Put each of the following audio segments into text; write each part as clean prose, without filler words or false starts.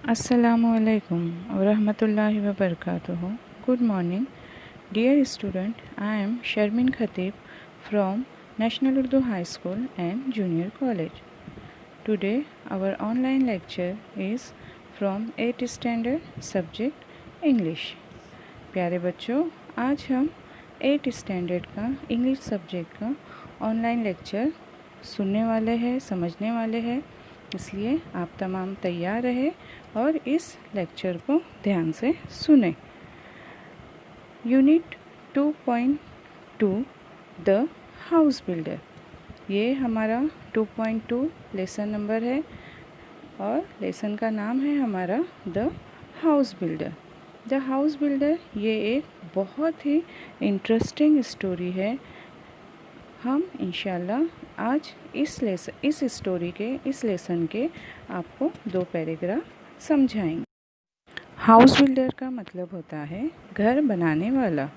Assalamualaikum warahmatullahi wabarakatuh. Good morning, dear student. I am Sharmin Khatib from National Urdu High School and Junior College. Today, our online lecture is from 8th standard subject English. प्यारे बच्चों, आज हम 8th standard का English subject का online lecture सुनने वाले हैं, समझने वाले हैं। इसलिए आप तमाम तैयार रहे और इस लेक्चर को ध्यान से सुने। यूनिट 2.2 द हाउस बिल्डर, ये हमारा 2.2 लेसन नंबर है और लेसन का नाम है हमारा the house builder. The house builder ये एक बहुत ही इंटरेस्टिंग स्टोरी है। हम इंशाल्लाह आज इस स्टोरी के इस लेसन के आपको 2 पैराग्राफ समझाएंगे। हाउस बिल्डर का मतलब होता है घर बनाने वाला।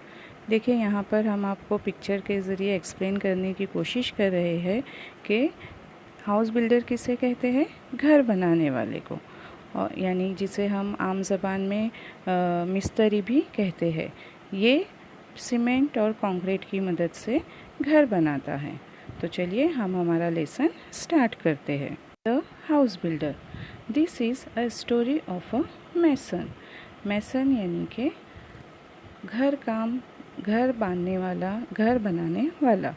देखिए यहाँ पर हम आपको पिक्चर के ज़रिए एक्सप्लेन करने की कोशिश कर रहे हैं कि हाउस बिल्डर किसे कहते हैं, घर बनाने वाले को, और यानी जिसे हम आम ज़बान में मिस्त्री भी कहते हैं। ये सीमेंट और कंक्रीट की मदद से घर बनाता है। तो चलिए हम हमारा लेसन स्टार्ट करते हैं। The house builder, this is a story of a mason. Mason यानी कि घर बांधने वाला, घर बनाने वाला।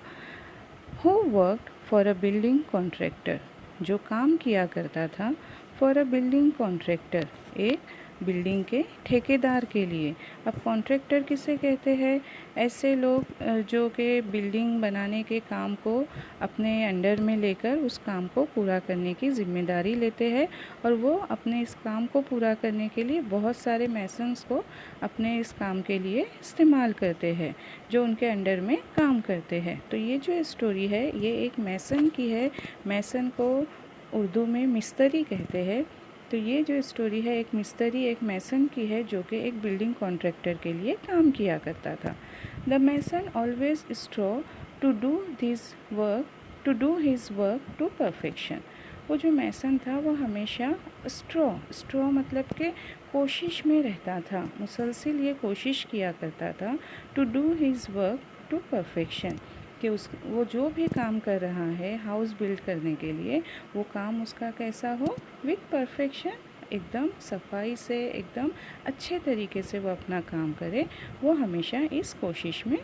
Who worked for a building contractor, जो काम किया करता था फॉर अ बिल्डिंग कॉन्ट्रैक्टर, एक बिल्डिंग के ठेकेदार के लिए। अब कॉन्ट्रैक्टर किसे कहते हैं, ऐसे लोग जो कि बिल्डिंग बनाने के काम को अपने अंडर में लेकर उस काम को पूरा करने की ज़िम्मेदारी लेते हैं और वो अपने इस काम को पूरा करने के लिए बहुत सारे मैसन्स को अपने इस काम के लिए इस्तेमाल करते हैं, जो उनके अंडर में काम करते हैं। तो ये जो स्टोरी है ये एक मैसन की है। मैसन को उर्दू में मिस्त्री कहते हैं। तो ये जो स्टोरी है एक मिस्त्री, एक मैसन की है जो कि एक बिल्डिंग कॉन्ट्रैक्टर के लिए काम किया करता था। The mason always strove to do his work to perfection. वो जो मैसन था वो हमेशा स्ट्रॉ मतलब कि कोशिश में रहता था, मुसलसिल ये कोशिश किया करता था to do his work to perfection, कि वो जो भी काम कर रहा है हाउस बिल्ड करने के लिए, वो काम उसका कैसा हो, विथ परफेक्शन, एकदम सफाई से, एकदम अच्छे तरीके से वो अपना काम करे। वो हमेशा इस कोशिश में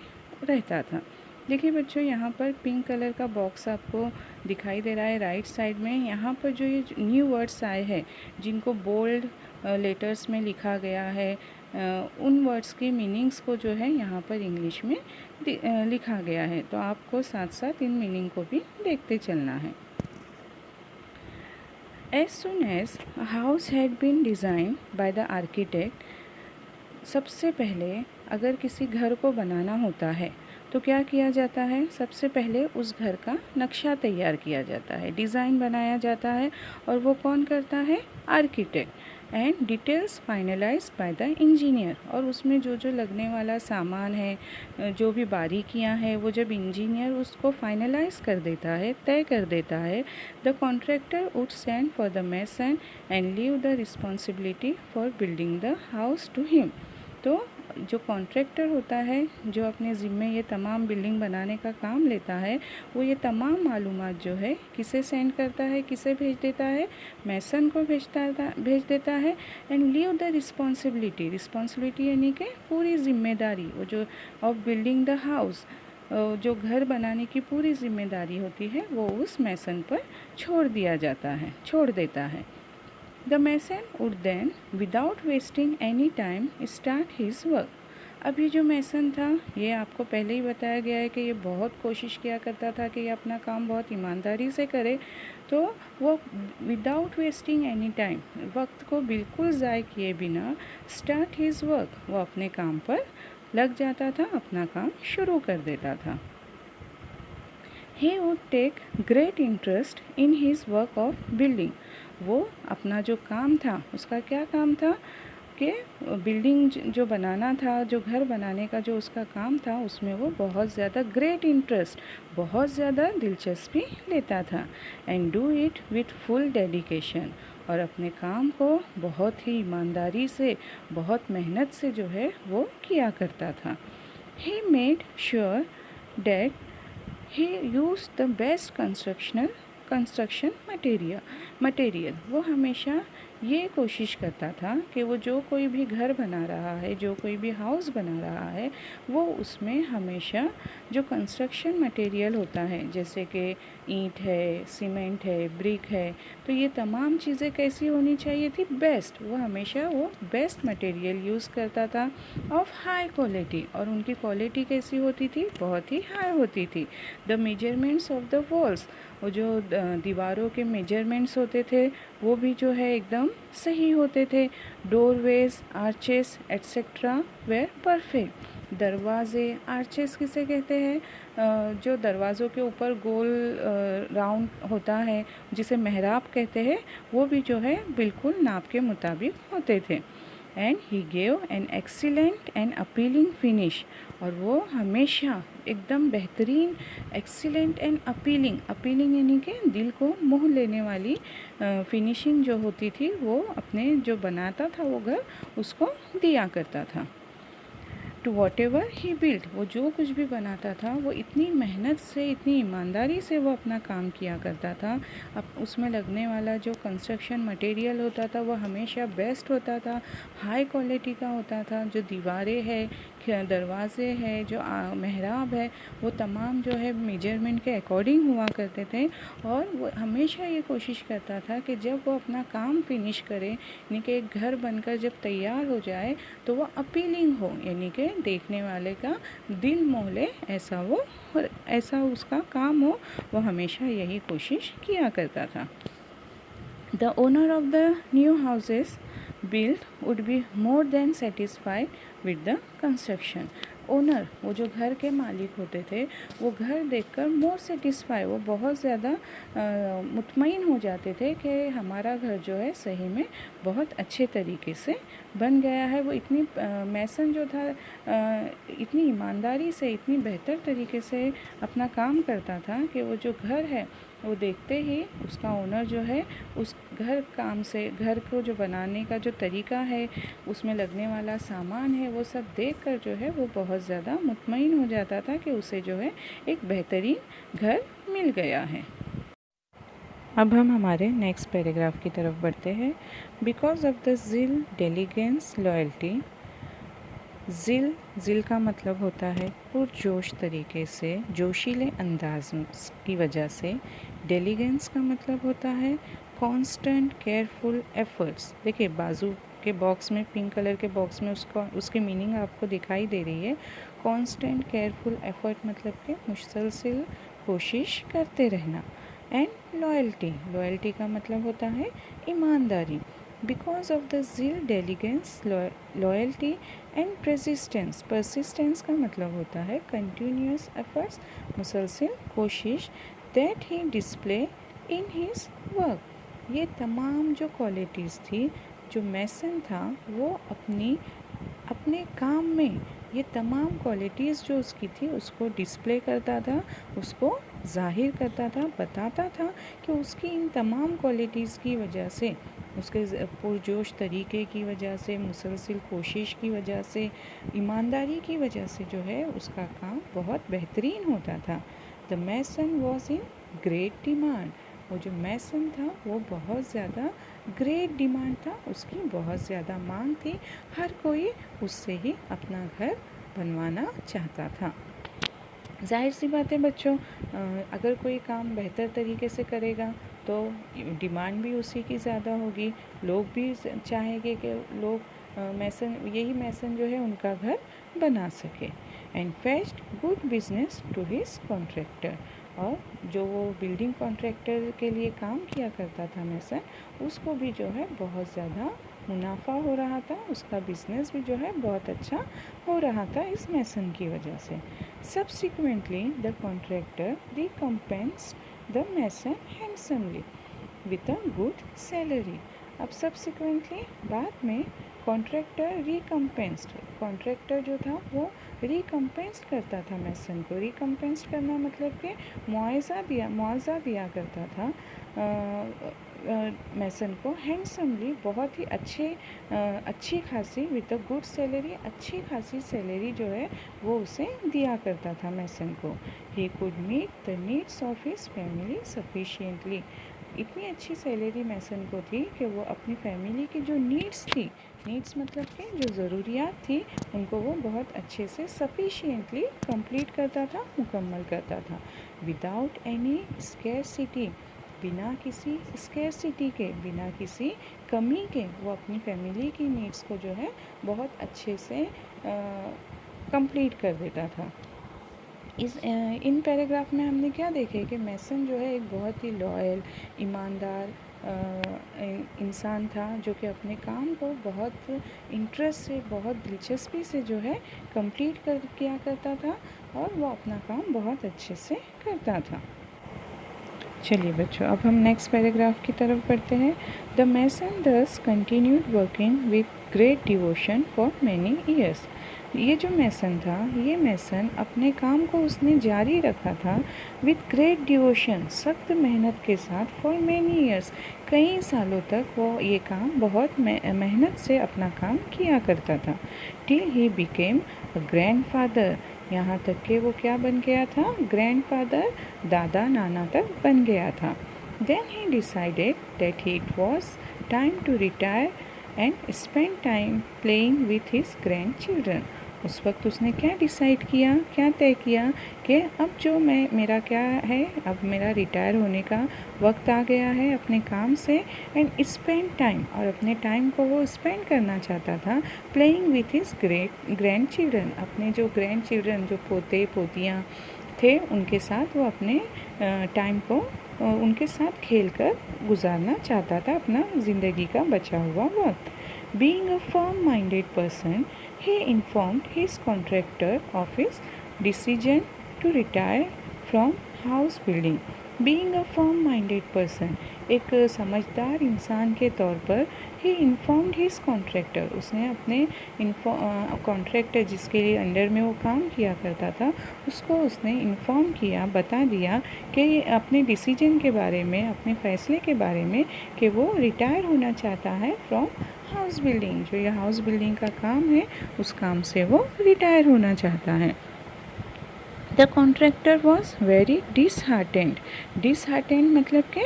रहता था। देखिए बच्चों, यहाँ पर पिंक कलर का बॉक्स आपको दिखाई दे रहा है राइट साइड में। यहाँ पर जो ये न्यू वर्ड्स आए हैं जिनको बोल्ड लेटर्स में लिखा गया है, उन वर्ड्स की मीनिंग्स को जो है यहाँ पर इंग्लिश में लिखा गया है। तो आपको साथ साथ इन मीनिंग को भी देखते चलना है। As soon as a house had been designed by the architect, सबसे पहले अगर किसी घर को बनाना होता है तो क्या किया जाता है, सबसे पहले उस घर का नक्शा तैयार किया जाता है, डिज़ाइन बनाया जाता है। और वो कौन करता है, architect. And details finalize by the engineer, और उसमें जो जो लगने वाला सामान है, जो भी बारीकियां हैं, वो जब इंजीनियर उसको फाइनलाइज कर देता है, तय कर देता है, the contractor would send for the mason and leave the responsibility for building the house to him. तो जो कॉन्ट्रैक्टर होता है, जो अपने ज़िम्मे ये तमाम बिल्डिंग बनाने का काम लेता है, वो ये तमाम मालूमात जो है किसे सेंड करता है, किसे भेज देता है, मैसन को भेज देता है। एंड लीव द रिस्पॉन्सिबिलिटी यानी कि पूरी जिम्मेदारी, वो जो ऑफ बिल्डिंग द हाउस, जो घर बनाने की पूरी जिम्मेदारी होती है वो उस मैसन पर छोड़ देता है। The mason would then, without wasting any time, start his work. अब ये जो मैसन था, ये आपको पहले ही बताया गया है कि ये बहुत कोशिश किया करता था कि ये अपना काम बहुत ईमानदारी से करे। तो वो विदाउट वेस्टिंग एनी टाइम, वक्त को बिल्कुल ज़ाय किए बिना, स्टार्ट हिज वर्क, वो अपने काम पर लग जाता था, अपना काम शुरू कर देता था। He would take great interest in his work of building. वो अपना जो काम था, उसका क्या काम था उसके बिल्डिंग जो बनाना था, जो घर बनाने का जो उसका काम था, उसमें वो बहुत ज़्यादा ग्रेट इंटरेस्ट, बहुत ज़्यादा दिलचस्पी लेता था। And do it with full dedication, और अपने काम को बहुत ही ईमानदारी से, बहुत मेहनत से जो है वो किया करता था। He made sure that he use the best construction material. वो हमेशा ये कोशिश करता था कि वो जो कोई भी घर बना रहा है, जो कोई भी हाउस बना रहा है, वो उसमें हमेशा जो कंस्ट्रक्शन मटेरियल होता है, जैसे कि ईंट है, सीमेंट है, ब्रिक है, तो ये तमाम चीज़ें कैसी होनी चाहिए थी? बेस्ट। वो हमेशा वो बेस्ट मटेरियल यूज़ करता था ऑफ हाई क्वालिटी, और उनकी क्वालिटी कैसी होती थी? बहुत ही हाई होती थी। The measurements of the walls, वो जो दीवारों के मेजरमेंट्स होते थे वो भी जो है एकदम सही होते थे। Doorways, arches etcetera were perfect. दरवाजे, आर्चेस किसे कहते हैं? जो दरवाज़ों के ऊपर गोल राउंड होता है, जिसे मेहराब कहते हैं, वो भी जो है बिल्कुल नाप के मुताबिक होते थे। And he gave an excellent and appealing finish, और वो हमेशा एकदम बेहतरीन, एक्सीलेंट एंड अपीलिंग यानी कि दिल को मोह लेने वाली फिनिशिंग जो होती थी, वो अपने जो बनाता था वो घर, उसको दिया करता था। To whatever he build, वो जो कुछ भी बनाता था वो इतनी मेहनत से, इतनी ईमानदारी से वो अपना काम किया करता था। अब उसमें लगने वाला जो कंस्ट्रक्शन मटेरियल होता था वो हमेशा बेस्ट होता था, हाई क्वालिटी का होता था। जो दीवारें हैं, दरवाजे हैं, जो मेहराब है, वो तमाम जो है मेजरमेंट के अकॉर्डिंग हुआ करते थे। और वो हमेशा ये कोशिश करता था कि जब वो अपना काम फिनिश करे, यानी कि एक घर बनकर जब तैयार हो जाए, तो वो अपीलिंग हो, यानी कि देखने वाले का दिल मोह ले, ऐसा उसका काम हो। वो हमेशा यही कोशिश किया करता था। The owner of the new houses built would be more than satisfied with the construction. Owner, वो जो घर के मालिक होते थे, वो घर देखकर मोर सेटिस्फाई, वो बहुत ज़्यादा मुतमईन हो जाते थे कि हमारा घर जो है सही में बहुत अच्छे तरीके से बन गया है। वो इतनी मैसन जो था इतनी ईमानदारी से, इतनी बेहतर तरीके से अपना काम करता था कि वो जो घर है वो देखते ही उसका ओनर जो है उस घर को जो बनाने का जो तरीका है, उसमें लगने वाला सामान है, वो सब देखकर जो है वो बहुत ज़्यादा मुतमईन हो जाता था कि उसे जो है एक बेहतरीन घर मिल गया है। अब हम हमारे नेक्स्ट पैराग्राफ की तरफ बढ़ते हैं। Because of the zeal, diligence, loyalty. Zeal का मतलब होता है पुरजोश तरीके से, जोशीले अंदाज की वजह से। डेलिगेंस का मतलब होता है कॉन्स्टेंट केयरफुल एफर्ट्स। देखिए बाजू के बॉक्स में, पिंक कलर के बॉक्स में उसकी मीनिंग आपको दिखाई दे रही है। कॉन्स्टेंट केयरफुल एफर्ट मतलब कि मुसलसल कोशिश करते रहना। एंड लॉयल्टी का मतलब होता है ईमानदारी। Because of the zeal, diligence, loyalty and persistence का मतलब होता है कंटिन्यूस एफर्ट्स, मुसलसल कोशिश, that he display in his work. ये तमाम जो क्वालिटीज़ थी, जो मैसन था वो अपने काम में ये तमाम क्वालिटीज़ जो उसकी थी उसको डिस्प्ले करता था, उसको ज़ाहिर करता था, बताता था कि उसकी इन तमाम क्वालिटीज़ की वजह से, उसके पुरजोश तरीके की वजह से, मुसलसल कोशिश की वजह से, ईमानदारी की वजह से जो है उसका काम बहुत बेहतरीन होता था। The mason was in great demand. वो जो मैसन था वो बहुत ज़्यादा ग्रेट डिमांड था, उसकी बहुत ज़्यादा मांग थी। हर कोई उससे ही अपना घर बनवाना चाहता था। जाहिर सी बात है बच्चों, अगर कोई काम बेहतर तरीके से करेगा तो डिमांड भी उसी की ज़्यादा होगी। लोग भी चाहेंगे कि यही मैसन जो है उनका घर बना सके। And fetched good business to his contractor. और जो वो बिल्डिंग कॉन्ट्रैक्टर के लिए काम किया करता था मैसन, उसको भी जो है बहुत ज़्यादा मुनाफा हो रहा था, उसका बिजनेस भी जो है बहुत अच्छा हो रहा था इस मैसन की वजह से। Subsequently the contractor recompensed the mason handsomely with a good salary. अब सब्सिक्वेंटली बाद में कॉन्ट्रैक्टर रिकम्पेंस्ड, कॉन्ट्रैक्टर जो था वो रिकम्पेंस्ड करता था मैसन को। रिकम्पेंस्ड करना मतलब कि मुआवजा दिया करता था मैसन को हैंडसमली, बहुत ही अच्छी खासी विद अ गुड सैलरी, अच्छी खासी सैलरी जो है वो उसे दिया करता था मैसन को। He could meet the needs of his family sufficiently, इतनी अच्छी सैलरी मैसन को थी कि वो अपनी फैमिली की जो नीड्स थी, नीड्स मतलब कि जो ज़रूरियात थी, उनको वो बहुत अच्छे से सफिशिएंटली कंप्लीट करता था, मुकम्मल करता था। विदाउट एनी स्कैरसिटी, बिना किसी स्कैरसिटी के, बिना किसी कमी के वो अपनी फैमिली की नीड्स को जो है बहुत अच्छे से कंप्लीट कर देता था। इन पैराग्राफ में हमने क्या देखे कि मैसन जो है एक बहुत ही लॉयल, ईमानदार इंसान था, जो कि अपने काम को बहुत इंटरेस्ट से, बहुत दिलचस्पी से जो है कंप्लीट किया करता था, और वो अपना काम बहुत अच्छे से करता था। चलिए बच्चों, अब हम नेक्स्ट पैराग्राफ की तरफ बढ़ते हैं। द मैसन दस continued working with great devotion for many years. ये जो मैसन था, ये मैसन अपने काम को उसने जारी रखा था विद ग्रेट डिवोशन, सख्त मेहनत के साथ, फॉर मैनी ईयर्स, कई सालों तक वो ये काम बहुत मेहनत से अपना काम किया करता था। Till he became a grandfather, यहाँ तक कि वो क्या बन गया था, ग्रैंडफादर, दादा नाना तक बन गया था। Then he decided that it was time to retire and spend time playing with his grandchildren. उस वक्त उसने क्या डिसाइड किया, क्या तय किया कि अब जो मेरा क्या है, अब मेरा रिटायर होने का वक्त आ गया है अपने काम से, एंड स्पेंड टाइम, और अपने टाइम को वो स्पेंड करना चाहता था playing with his grand children, अपने जो ग्रैंड चिल्ड्रन, जो पोते पोतियाँ थे, उनके साथ वो अपने टाइम को उनके साथ खेलकर गुजारना चाहता था अपना ज़िंदगी का बचा हुआ वक्त। Being a firm-minded person, he informed his contractor of his decision to retire from house building. Being a firm-minded person, एक समझदार इंसान के तौर पर, he informed his contractor, उसने अपने कॉन्ट्रैक्टर जिसके लिए अंडर में वो काम किया करता था, उसको उसने इन्फॉर्म किया, बता दिया कि अपने डिसीजन के बारे में, अपने फ़ैसले के बारे में, कि वो रिटायर होना चाहता है फ्रॉम हाउस बिल्डिंग, जो ये हाउस बिल्डिंग का काम है, उस काम से वो रिटायर होना चाहता है। The contractor was very disheartened, disheartened मतलब कि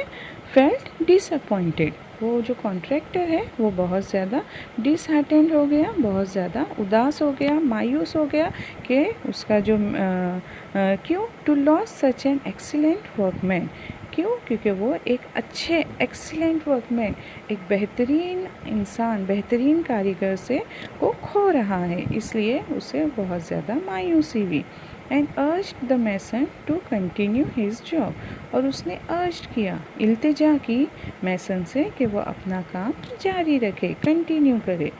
फेल्ट डिसअपॉइंटेड, वो जो कॉन्ट्रैक्टर है वो बहुत ज़्यादा डिसहार्टेंड हो गया, बहुत ज़्यादा उदास हो गया, मायूस हो गया कि उसका जो क्यों, to lose such an excellent workman, क्यों, क्योंकि वो एक अच्छे एक्सीलेंट वर्कमैन, एक बेहतरीन इंसान, बेहतरीन कारीगर से वो खो रहा है, इसलिए उसे बहुत ज़्यादा मायूसी हुई। And urged the mason to continue his job, और उसने अर्ज्ड किया, इल्तिजा की मैसन से कि वो अपना काम जारी रखे, कंटिन्यू करे।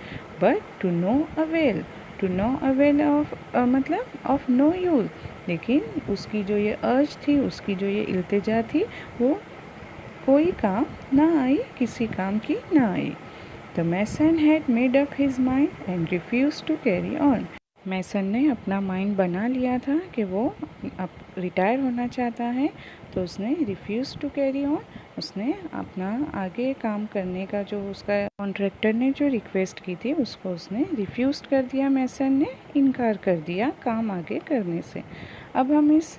But to no avail of मतलब ऑफ नो यूज़, लेकिन उसकी जो ये अर्ज थी, उसकी जो ये इल्तिजा थी, वो कोई काम ना आई, किसी काम की ना आई। The mason had made up his mind and refuse to carry on, mason ने अपना माइंड बना लिया था कि वो अब रिटायर होना चाहता है, तो उसने रिफ्यूज़ टू कैरी ऑन, उसने अपना आगे काम करने का जो उसका कॉन्ट्रैक्टर ने जो रिक्वेस्ट की थी उसको उसने रिफ्यूज़ कर दिया, मैसन ने इनकार कर दिया काम आगे करने से। अब हम इस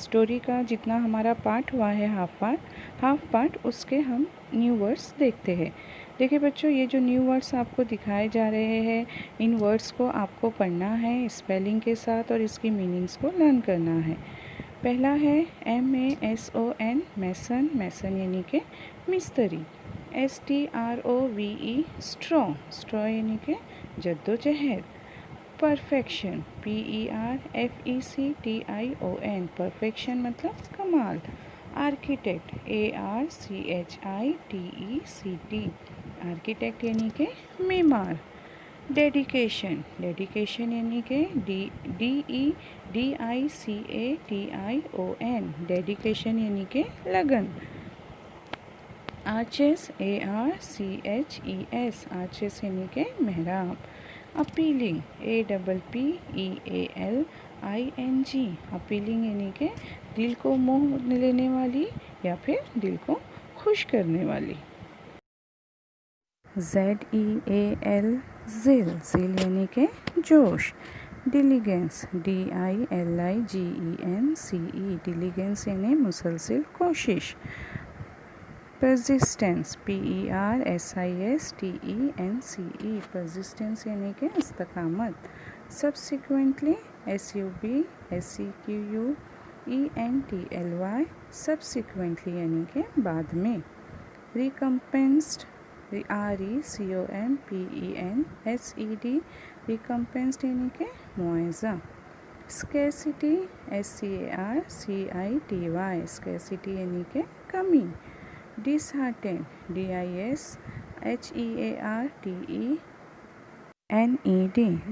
स्टोरी का जितना हमारा पार्ट हुआ है, हाफ पार्ट, उसके हम न्यू वर्ड्स देखते हैं। देखिए बच्चों, ये जो न्यू वर्ड्स आपको दिखाए जा रहे हैं, इन वर्ड्स को आपको पढ़ना है स्पेलिंग के साथ और इसकी मीनिंग्स को लर्न करना है। पहला है MASON, मैसन, मैसन यानी कि मिस्त्री। STROVE, स्ट्रॉ, स्ट्रॉ यानी कि जद्दोजहद। परफेक्शन, PERFECTION, परफेक्शन मतलब कमाल। आर्किटेक्ट, ARCHITECT, आर्किटेक्ट यानी कि मेमार। डेडिकेशन, डेडिकेशन यानी कि DEDICATION, डेडिकेशन यानी कि लगन। आर्चेस, ARCHES, आर्चेस यानी के मेहराब। अपीलिंग, APPEALING, अपीलिंग यानी के दिल को मोह लेने वाली या फिर दिल को खुश करने वाली। ZEAL, ज़िल, ज़िल यानी के जोश। डिलीगेंस, DILIGENCE, डिलीगेंस यानी मुसलसल कोशिश। परसिस्टेंस, PERSISTENCE, परसिस्टेंस यानी कि इस्तकामत। सब्सिक्वेंटली, SUBSEQUENTLY, सब्सिक्वेंटली यानी कि बाद में। रिकम्पेंस्ड, RECOMPENSED, रिकम्पेंस्ड यानी कि मुआवजा। स्कैसिटी, SCARCITY, स्कैसिटी यानी कि कमी। डिसहार्टेन, DISHEARTENED,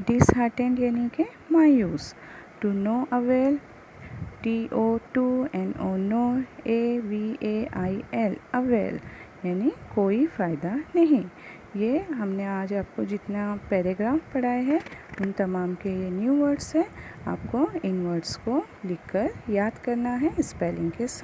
डिसहार्टेंड यानी कि मायूस। To no avail, TONO, no, AVAIL, avail यानी कोई फ़ायदा नहीं। ये हमने आज आपको जितना पैराग्राफ पढ़ाए हैं उन तमाम के ये न्यू वर्ड्स हैं। आपको इन वर्ड्स को लिखकर याद करना है स्पेलिंग के साथ।